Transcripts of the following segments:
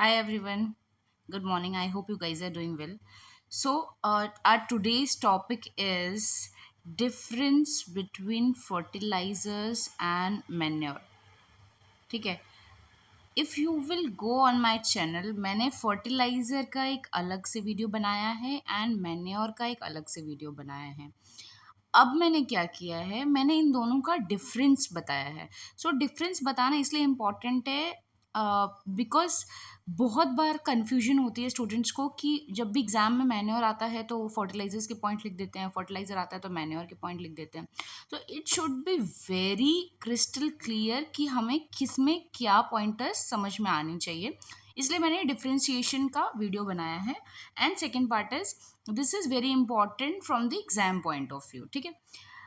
Hi everyone. Good morning. I hope you guys are doing well. Our today's topic is difference between fertilizers and manure. ठीक है. If you will go on my channel, मैंने fertilizer का एक अलग से video बनाया है and manure का एक अलग से वीडियो बनाया है. अब मैंने क्या किया है, मैंने इन दोनों का डिफरेंस बताया है. डिफरेंस बताना इसलिए इम्पॉर्टेंट है बिकॉज बहुत बार कन्फ्यूजन होती है स्टूडेंट्स को कि जब भी एग्जाम में मैन्योर आता है तो फर्टिलाइजर्स के पॉइंट लिख देते हैं, फर्टिलाइजर आता है तो मैन्योर के पॉइंट लिख देते हैं. तो it should be very crystal clear कि हमें किस में क्या पॉइंटर्स समझ में आने चाहिए. इसलिए मैंने डिफ्रेंशिएशन का वीडियो बनाया है. And second part is this is very important from the exam point of view. ठीक है.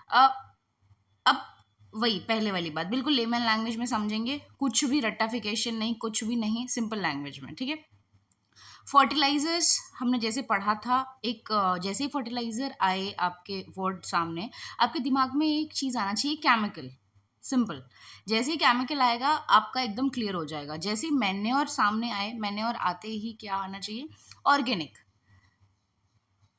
अ, अब वही पहले वाली बात बिल्कुल लेमन लैंग्वेज में समझेंगे, कुछ भी रट्टाफिकेशन नहीं, कुछ भी नहीं, सिंपल लैंग्वेज में. ठीक है. फर्टिलाइजर्स हमने जैसे पढ़ा था, एक जैसे ही फर्टिलाइजर आए आपके वर्ड सामने, आपके दिमाग में एक चीज़ आना चाहिए, केमिकल. सिंपल. जैसे ही केमिकल आएगा आपका एकदम क्लियर हो जाएगा. जैसे ही मैन्योर सामने आए, मैन्योर आते ही क्या आना चाहिए, ऑर्गेनिक,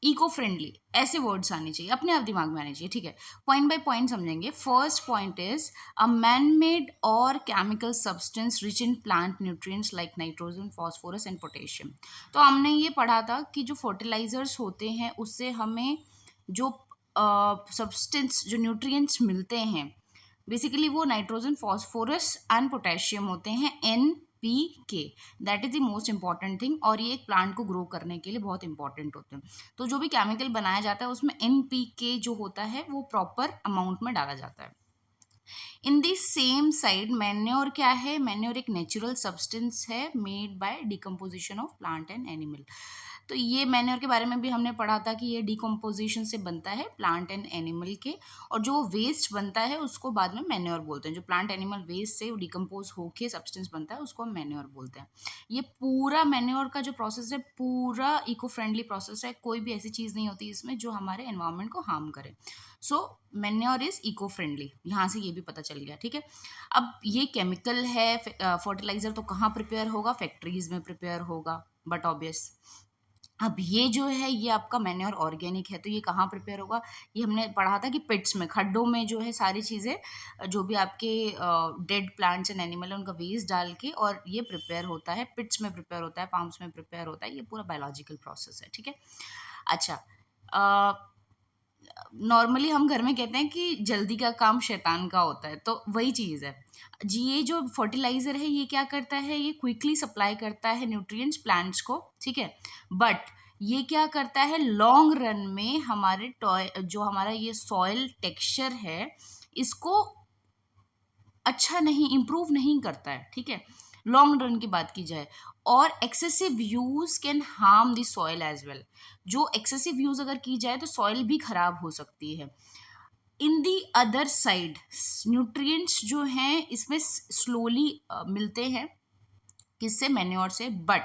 इको फ्रेंडली, ऐसे वर्ड्स आने चाहिए, अपने आप दिमाग में आने चाहिए. ठीक है. पॉइंट बाय पॉइंट समझेंगे. First point is a man made और chemical substance rich in plant nutrients like nitrogen, phosphorus and potassium. तो हमने ये पढ़ा था कि जो फर्टिलाइजर्स होते हैं उससे हमें जो सब्सटेंस, जो न्यूट्रिएंट्स मिलते हैं, बेसिकली वो नाइट्रोजन, फॉस्फोरस एंड पोटेशियम होते हैं, NPK. That is the most important thing. और ये एक प्लांट को ग्रो करने के लिए बहुत इंपॉर्टेंट होते हैं. तो जो भी केमिकल बनाया जाता है उसमें NPK जो होता है वो प्रॉपर अमाउंट में डाला जाता है. इन दी सेम साइड मैन्योर क्या है, मैन्योर एक नेचुरल सब्सटेंस है made by decomposition of plant and animal. तो ये मैन्योर के बारे में भी हमने पढ़ा था कि ये डिकम्पोजिशन से बनता है प्लांट एंड एनिमल के, और जो वेस्ट बनता है उसको बाद में मैन्योर बोलते हैं. जो प्लांट एनिमल वेस्ट से डिकम्पोज होके सब्सटेंस बनता है उसको हम मैन्योर बोलते हैं. ये पूरा मैन्योर का जो प्रोसेस है पूरा इको फ्रेंडली प्रोसेस है. कोई भी ऐसी चीज़ नहीं होती इसमें जो हमारे एनवायरनमेंट को हार्म करे. सो मैन्योर इज इको फ्रेंडली, यहाँ से ये भी पता चल गया. ठीक है. अब ये केमिकल है फर्टिलाइजर, तो कहाँ प्रिपेयर होगा, फैक्ट्रीज में प्रिपेयर होगा, बट ऑब्वियस. अब ये जो है ये आपका मैन्योर ऑर्गेनिक है, तो ये कहाँ प्रिपेयर होगा, ये हमने पढ़ा था कि पिट्स में, खड्डों में जो है सारी चीज़ें जो भी आपके डेड प्लांट्स एंड एनिमल है उनका वेस्ट डाल के और ये प्रिपेयर होता है, पिट्स में प्रिपेयर होता है, पाम्स में प्रिपेयर होता है. ये पूरा बायोलॉजिकल प्रोसेस है. ठीक है. अच्छा. नॉर्मली हम घर में कहते हैं कि जल्दी का काम शैतान का होता है, तो वही चीज़ है जी. ये जो फर्टिलाइज़र है ये क्या करता है, ये क्विकली सप्लाई करता है न्यूट्रिएंट्स प्लांट्स को. ठीक है. बट ये क्या करता है, लॉन्ग रन में हमारे जो हमारा ये सॉइल टेक्सचर है इसको अच्छा नहीं, इम्प्रूव नहीं करता है. ठीक है. लॉन्ग रन की बात की जाए, और excessive use can harm the soil as well. जो एक्सेसिव यूज अगर की जाए तो सॉइल भी खराब हो सकती है. इन दी अदर साइड न्यूट्रिएंट्स जो हैं इसमें स्लोली मिलते हैं, किससे, मैन्योर से. बट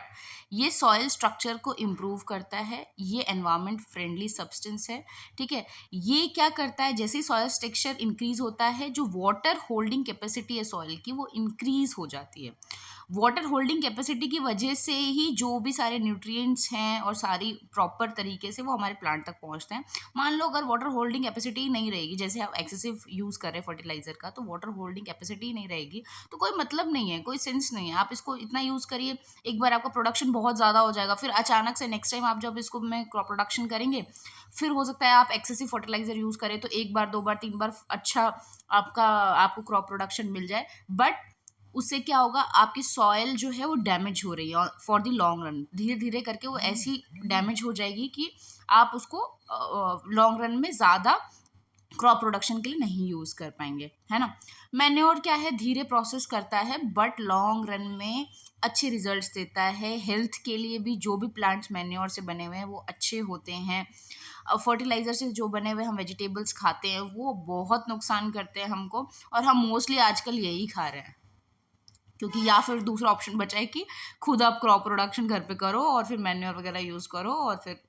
ये सॉइल स्ट्रक्चर को इम्प्रूव करता है, ये एनवायरनमेंट फ्रेंडली सब्सटेंस है. ठीक है. ये क्या करता है, जैसे ही सॉइल स्ट्रक्चर इंक्रीज होता है जो वाटर होल्डिंग कैपेसिटी है सॉइल की वो इंक्रीज हो जाती है. वाटर होल्डिंग कैपेसिटी की वजह से ही जो भी सारे न्यूट्रिएंट्स हैं और सारी प्रॉपर तरीके से वो हमारे प्लांट तक पहुंचते हैं. मान लो अगर वाटर होल्डिंग कैपेसिटी ही नहीं रहेगी, जैसे आप एक्सेसिव यूज़ कर रहे हैं फर्टिलाइजर का, तो वाटर होल्डिंग कैपेसिटी ही नहीं रहेगी तो कोई मतलब नहीं है, कोई सेंस नहीं है. आप इसको इतना यूज़ करिए, एक बार आपका प्रोडक्शन बहुत ज़्यादा हो जाएगा, फिर अचानक से नेक्स्ट टाइम आप जब इसको में क्रॉप प्रोडक्शन करेंगे फिर हो सकता है आप एक्सेसिव फर्टिलाइजर यूज़ करें तो एक बार, दो बार, तीन बार अच्छा आपको क्रॉप प्रोडक्शन मिल जाए. बट उससे क्या होगा, आपकी सॉइल जो है वो डैमेज हो रही है फॉर द लॉन्ग रन. धीरे धीरे करके वो ऐसी डैमेज हो जाएगी कि आप उसको लॉन्ग रन में ज़्यादा क्रॉप प्रोडक्शन के लिए नहीं यूज़ कर पाएंगे, है ना. मैन्योर क्या है, धीरे प्रोसेस करता है बट लॉन्ग रन में अच्छे रिजल्ट्स देता है. हेल्थ के लिए भी जो भी प्लांट्स मैन्योर से बने हुए हैं वो अच्छे होते हैं. फर्टिलाइज़र से जो बने हुए हम वेजिटेबल्स खाते हैं वो बहुत नुकसान करते हैं हमको, और हम मोस्टली आजकल यही खा रहे हैं, क्योंकि या फिर दूसरा ऑप्शन बचा है कि खुद आप क्रॉप प्रोडक्शन घर पे करो और फिर मैन्योर वगैरह यूज़ करो और फिर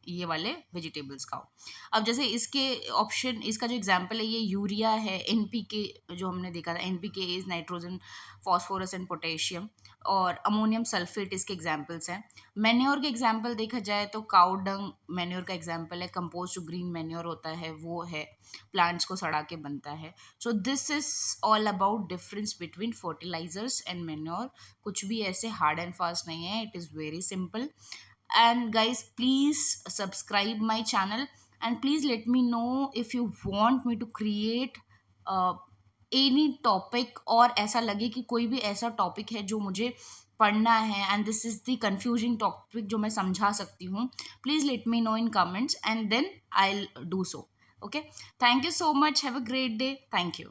ये वाले वेजिटेबल्स खाओ। अब जैसे इसके ऑप्शन, इसका जो एग्जांपल है ये यूरिया है, एनपीके जो हमने देखा था, NPK is nitrogen, phosphorus and potassium, और अमोनियम सल्फेट इसके एग्जांपल्स हैं। मैन्योर के एग्जांपल देखा जाए तो काउ डंग मैन्योर का एग्जांपल है, कंपोस्ट जो ग्रीन मैन्योर होता है वो है, प्लांट्स को सड़ा के बनता है। So this is all about difference between fertilisers and manure. कुछ भी ऐसे हार्ड एंड फास्ट नहीं है, it is very simple. And guys, please subscribe my channel, and please let me know if you want me to create uh, any topic, और ऐसा लगे कि कोई भी ऐसा टॉपिक है जो मुझे पढ़ना है and this is the confusing topic जो मैं समझा सकती हूँ, please let me know in comments and then I do so. Okay, thank you so much, have a great day, thank you.